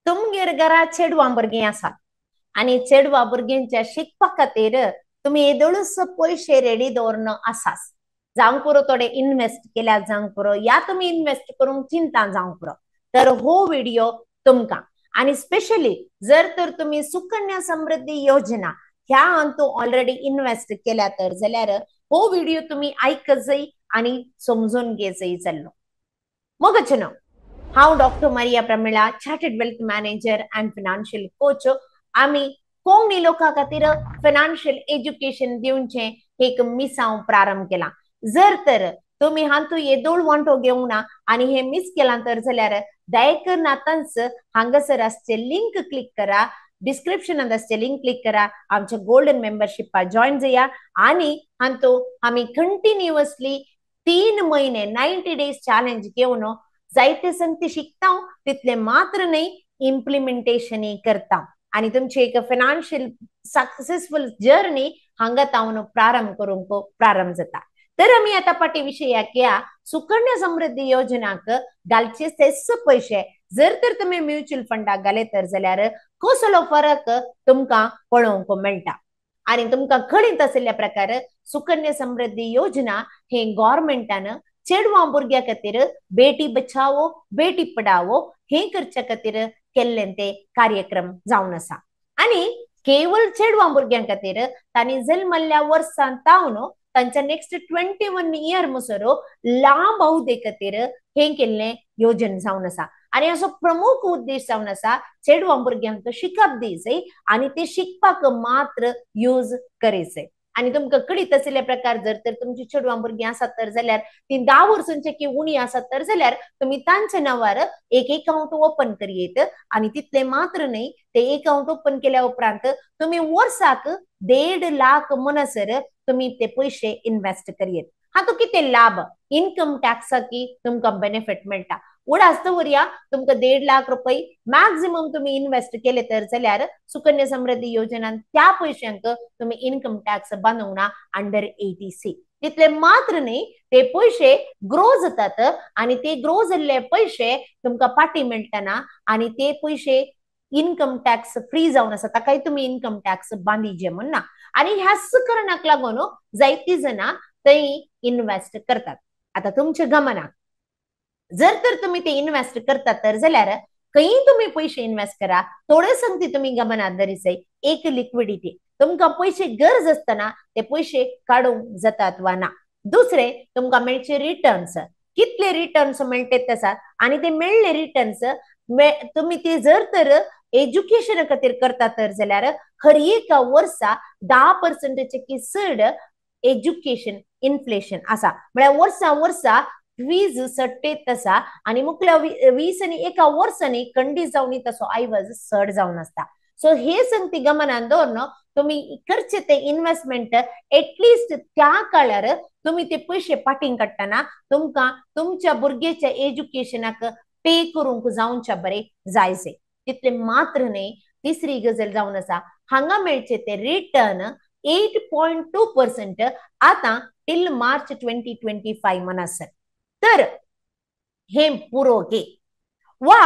तुमगेर घरा चेडवां भुरगीं आसा आणि चेडवां भुरग्यांच्या शिकपा खातीर तुम्ही येदोळूच पयशे रेडी दवरनो आसास. जावंक पुरो थोडे इन्व्हेस्ट केल्यार जावंक पुरो या तुम्ही इन्व्हेस्ट करूंक चिंता जावंक पुरो तर हो व्हिडिओ तुमकां. आणि स्पेशली जर तर तुम्ही सुकन्या समृद्धी योजना ह्या अंतू ऑलरेडी इन्व्हेस्ट केल्या तर जाल्यार हो व्हिडिओ तुम्ही ऐकजय आणि समजून घेजय जाल्लो. मगचनो हांव doctor Maria Pramila, chartered wealth manager and financial coach. आम्ही कोंकणी लोकां खातीर फायनान्शियल एज्युकेशन दिवचे एक मिसाव प्रारंभ केला. जर तर तुम्ही हातू येदोळ वांटो घेवंक ना आणि हे मिस केला तर जाल्यार दयेकर नातांच हांगासर आसचे लिंक क्लिक करा, डिस्क्रिप्शनात आसचे लिंक क्लिक करा, आमच्या गोल्डन मेंबरशिपा जॉईन जाया आणि हातू आम्ही कंटिन्युअसली 3 महिने 90 डेज चॅलेंज घेऊन जायते संगती शिकता तितले मात्र नाही इम्प्लिमेंटेशन करता आणि तुमची एक फायनान्शियल सक्सेसफुल जर्नी हांगा तावन प्रारंभ करूंक प्रारंभ जाता. तर आम्ही आता पाटी विषय या सुकन्या समृद्धी योजनाक घालचे तेच पैसे जर तर तुम्ही म्युच्युअल फंडाक घाले तर जाल्यार कसलो फरक तुमकां पळोवंक मेळटा. आणि तुमकां कळीत आसल्या प्रकार सुकन्या समृद्धी योजना हे गव्हर्नमेंटान चेडवां भुरग्यां खातीर बेटी बचाओ बेटी पढाओ हे करच्या खातीर केल्ले ते कार्यक्रम जावन आसा. आणि केवळ चेडवां भुरग्यां खातीर तांणी जल्मल्ल्या वर्सां तावन तांच्या नेक्स्ट 21 इयर मुसरो लांब अवधे खातीर हे केल्ले योजना जावन आसा. आणि असो प्रमुख उद्देश जावन आसा चेडवां भुरग्यांक शिकप दिवचें आणि ते शिकपाक मात्र यूज करेचें. आणि तुमकां कळीत आसल्या प्रकार जर तर तुमची चेडवां भुरगीं आसात तर जाल्यार ती 10 वर्सांची की उणी आसात तर जाल्यार तुम्ही तांच्या नांवार एक अकाउंट ओपन करियेत आणि तितले मात्र नाही ते अकाउंट ओपन केल्या उपरांत तुम्ही वर्साक 1.5 लाख मनसर तुम्ही ते पैसे इन्व्हेस्ट करियेत. हातू किती लाभ इन्कम टॅक्साकी तुमकां बेनिफिट मेळटा. उडास दवरया तुमकां 1.5 लाख रुपये मॅक्झिमम तुम्ही इन्व्हेस्ट केले तर जाल्यार सुकन्या समृद्धी योजनान त्या पैशांक तुम्ही इन्कम टॅक्स बांधूंक ना अंडर 80C. तितले मात्र नाही ते पैसे ग्रो जातात आणि ते ग्रो जाल्ले पैसे तुमकां पाटी मेळटना आणि ते पैसे इन्कम टॅक्स फ्री जावन आसा ताकाय तुम्ही इन्कम टॅक्स बांधिजे म्हणना. आणि ह्याच कारणाक लागून जायती जना थंय इन्व्हेस्ट करतात. आता तुमच्या गमनाक जर तर तुम्ही ते इन्व्हेस्ट करता तर जाल्यार खंय तुम्ही पैसे इन्व्हेस्ट करा थोडे संगती तुम्ही गमनात धरिसय. एक लिक्विडिटी तुमकां पैसे गरज असताना ते पैसे काढूंक जातात वा ना. दुसरे तुमकां मेळचे रिटर्न्स कितले रिटर्न्स मेळटे तसा आणि ते मेळले रिटर्न्स तुम्ही ते जर तर एज्युकेशन खातीर करता तर जाल्यार हर एका वर्सा 10% की चड एज्युकेशन इन्फ्लेशन आसा. म्हळ्यार वर्सा फीज सट्टेत तसा आणि मुखल्या 20 आणि एका वर्सांनी खंडी जावनी तसो आयवज सड जावन आसता. सो हे संगती गमनान दवरन तुम्ही करचे ते इन्व्हेस्टमेंट एटलिस्ट त्या काळार तुम्ही ते पैसे पाटींग काडटना तुमकां तुमच्या भुरग्याच्या एज्युकेशनाक पे करूंक जावच्या बरे जायचे. तितले मात्र नाही. तिसरी गजाल जावन आसा हांगा मेळचे ते रिटर्न 8.2% आता टिल मार्च 2025 मनासर. तर हे पुरो घे वा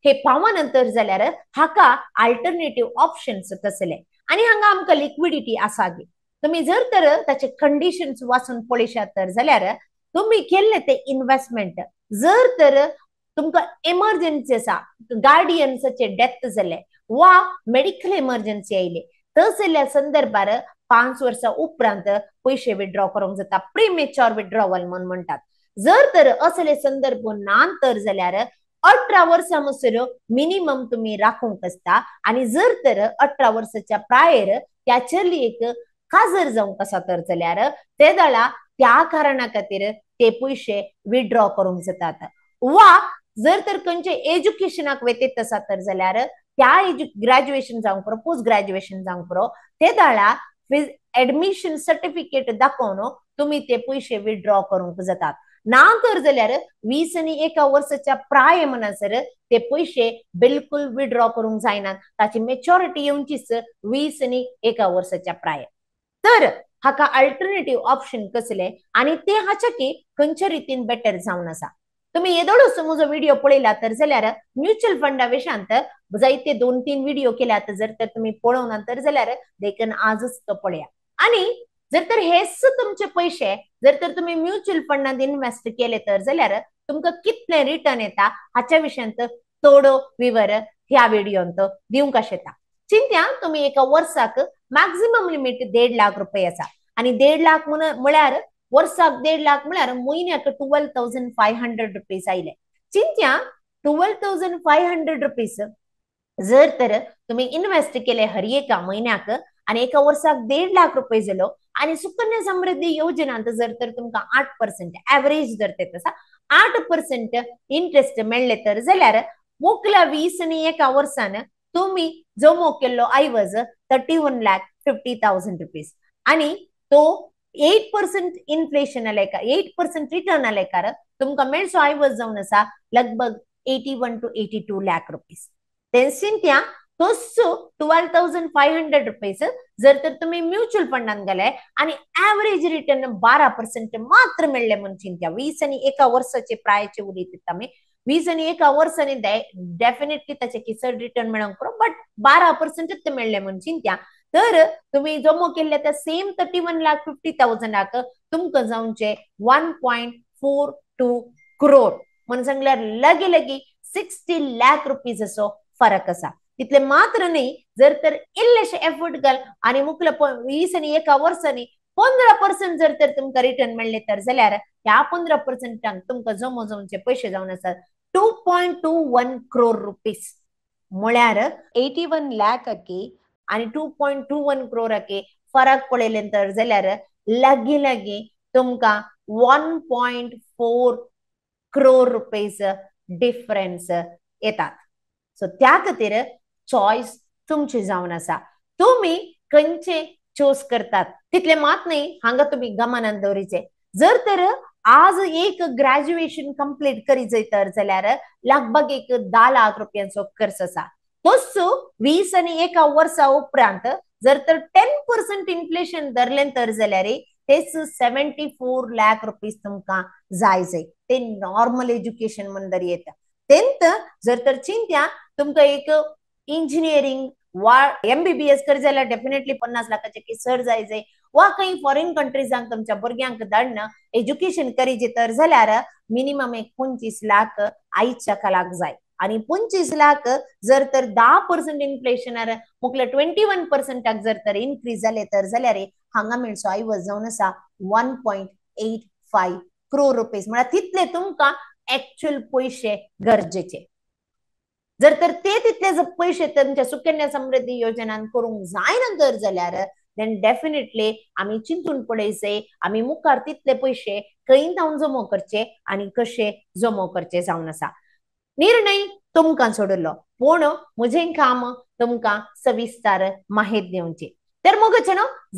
हे पावानंतर जाल्यार हाका अल्टरनेटिव्ह ऑप्शन्स कसले आणि हांगा आमकां लिक्विडिटी आसा गे. तुम्ही जर तर त्याचे कंडिशन्स वाचून पळयशात तर जाल्यार तुम्ही केल्ले ते इन्व्हेस्टमेंट जर तर तुमकां एमर्जन्सी आसा गार्डियन्सचे डेथ जाले वा मेडिकल एमर्जन्सी आयले तसल्या संदर्भार 5 वर्सां उपरांत पैसे विड्रॉ करूंक जाता. प्रीमेच्युअर विड्रॉवल म्हणून म्हणतात. जर तर असले संदर्भ ना तर जाल्यार 18 वर्सां मुसर मिनिमम तुम्ही राखूंक आसता आणि जर तर 18 वर्साच्या प्रायर त्या चलयेक काजर जावंक आसा तर जाल्यार ते दळा त्या कारणा खातीर ते पैसे विड्रॉ करूंक जातात. वा जर तर खंयचे एज्युकेशनाक वेतेत आसा तर जाल्यार त्या ग्रॅज्युएशन जावंक पुरो पोस्ट ग्रॅज्युएशन जावंक पुरो ते दळा एडमिशन सर्टिफिकेट दाखोवन तुम्ही ते पैसे विड्रॉ करूंक जातात. ना तर जाल्यार 20 आणि एका वर्साच्या प्राय म्हणसर ते पैसे बिलकुल विड्रॉ करूंक जायना. ताची मॅच्युरिटी येवचीच 20 आणि एका वर्साच्या प्राय. तर हाका अल्टरनेटिव्ह ऑप्शन कसले आणि ते हाच्या की खंयच्या रितीन बेटर जावन आसा. तुम्ही येदोळूच म्हजो व्हिडिओ पळयला तर जाल्यार म्युच्युअल फंडा विशयांत जायते 2-3 व्हिडिओ केल्यात जर तर तुम्ही पळोवना तर जाल्यार देखून आजच तो पळया आणि जर तर हेच तुमचे पैसे जर तर तुम्ही म्युच्युअल फंडात इन्वेस्ट केले तर जाल्यार तुमका कितले रिटर्न येता हाच्या विशयांत थोडो विवर ह्या व्हिडिओंत दिवंक शकता चिंत्या तुम्ही एका वर्साक मॅक्झिमम लिमिट 1.5 लाख रुपये आसा आणि 1.5 लाख म्हळ्यार वर्साक 1.5 लाख म्हळ्यार महिन्याक 12,500 रुपीज आयले चिंत्या 12,500 रुपीज जर तर तुम्ही इन्वेस्ट केले हर एका महिन्याक आणि एका वर्साक 1.5 लाख रुपये झालो आणि सुकन्या समृद्धी योजनांत जर तर तुमका 8% ऍव्हरेज जर ते तसा 8% इंटरेस्ट मेळ्ळे तर जाल्यार मुकल्या 20 आणि एका वर्सान तुम्ही जमो केल्लो आयवज 31,50,000 रुपीज आणि तो 8% इन्फ्लेशन आले का 8% रिटर्न आले कार तुमका मेळसो आयवज जावन आसा लगभग 81 to 82 लाख रुपीज त्या तोच 12,500 रुपीज जर तर तुम्ही म्युच्युअल फंडात गेले आणि ऍव्हरेज रिटर्न 12% मात्र मिळले म्हणून चिंत्या 20 आणि एका वर्षाचे प्रायचे उडीत आम्ही 20 आणि एका वर्षाने डेफिनेटली त्याचे किसड रिटर्न मिळवून करू बट 12% ते मिळले म्हणून चिंत्या तर तुम्ही जमो केले तर सेम 31,50,000 तुमका जाऊनचे 1.42 करोड म्हणून सांगल्यार लगे लगी 60 लाख रुपीज असो फरक असा तिथले मात्र नाही जर तर इल्लेशे एफर्ट घाल आणि मुकलं 20 आणि एका वर्षांनी 15% जर तर तुमका रिटर्न मिळले तर जाल्यार ह्या 15% तुमका जमो जाऊनचे पैसे जाऊन असतात 2.21 करोड रुपीज म्हळ्यार 81 लाख आणि 2.21 करोड फरक पडले तर जाल्यार लगी लगी तुमका 1.4 करोड रुपीज डिफरन्स येतात सो त्या खातीर चॉईस तुमची जावन आसा तुम्ही खंयचे चूज करतात तितले मात नाही हांगा तुम्ही गमनान दवरीचे जर तर आज एक ग्रॅज्युएशन कंप्लीट करी तर जाल्यार लगभग एक 10 लाख रुपयांचो खर्च आसा तोच 20 आणि एका वर्सा उपरांत जर तर 10% इन्फ्लेशन धरले तर जाल्यार तेच 74 लाख रुपीज तुमका जाय ते नॉर्मल एज्युकेशन म्हणून येतं तेंत जर तर चिंत्या तुमका एक इंजिनियरिंग वा MBBS कर जाल्यार डेफिनेटली 50 लाखाचे किसर जाय वा काही फॉरेन कंट्रीजांक तुमच्या भुरग्यांक धाडणं एज्युकेशन करीचे तर जाल्यार मिनिमम एक 25 लाख आईच्या कालाक जाय आणि 25 लाख जर तर 10% इन्फ्लेशनार मुकले 21% जर तर इन्क्रीज झाले तर जाल्यार हांगा मेळसो आयवज जावन आसा 1.85 करोड रुपीज म्हळ्यार तितले तुमका ऍक्च्युअल पैसे गरजेचे जर तर ते तितले पैसे तुमच्या सुकन्या समृद्धी योजनान करूंक जायना तर जाल्यार देन डेफिनेटली आम्ही चिंतून पडयचे आम्ही मुखार तितले पैसे खंय जावन जमो करचे आणि कशे जमो करचे जावन आसा निर्णय तुमकां सोडलो पूण म्हजें काम तुमकां सविस्तार माहिती दिवची तर मग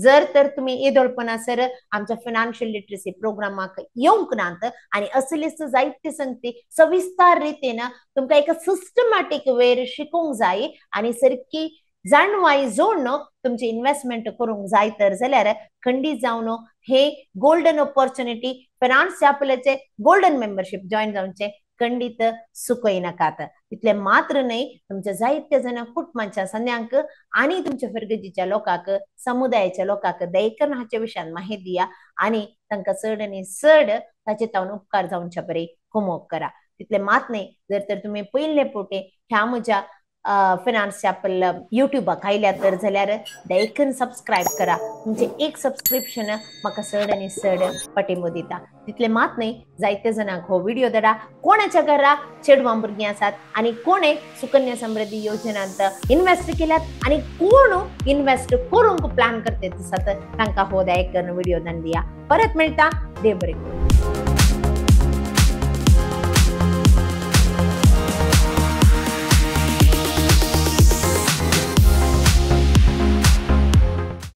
जर तर तुम्ही येदोळपणासर आमच्या फायनान्शियल लिटरसी प्रोग्रामाक येऊंक नात आणि असलेच जायते संगती सविस्तार रीतीन तुमकां एक सिस्टमॅटिक वेर शिकूंक जाय आणि सारकी जाणवाई जोडणं तुमची इन्व्हेस्टमेंट करूंक जाय तर जाल्यार खंडीत जावन हे गोल्डन ऑपॉर्च्युनिटी फायनान्स चॅपलाचे गोल्डन मेंबरशिप जॉईन जावचे खंडित सुकय नाकात तितले मात्र नाही तुमच्या जायत्या जण कुटुंबाच्या संध्यांक आणि तुमच्या फरगतीच्या लोकांक समुदायाच्या लोकांक दैकन हाच्या विशयान माहिती दिया आणि तांकां चड आणि चड ताचे तावन उपकार जावच्या बरे कुमोग करा तितले मात नाही जर तर तुम्ही पयले पोटे ह्या म्हज्या फायनान्स चॅपल युट्यूबाक आयल्या तर जाल्यार दैकन सबस्क्राईब करा तुमचे एक सबस्क्रिप्शन म्हाका चड आणि चड पाठिंबो दिता तितले मात नाही जायते जणांक हो व्हिडिओ धाडा कोणाच्या घरा चेडवां भुरगीं आसात आणि कोणे सुकन्या समृद्धी योजनांत इन्वेस्ट केल्यात आणि कोण इन्वेस्ट करूंक प्लॅन करते आसात तांकां हो दैकन व्हिडिओ धाडून दिया परत मेळटा देव बरें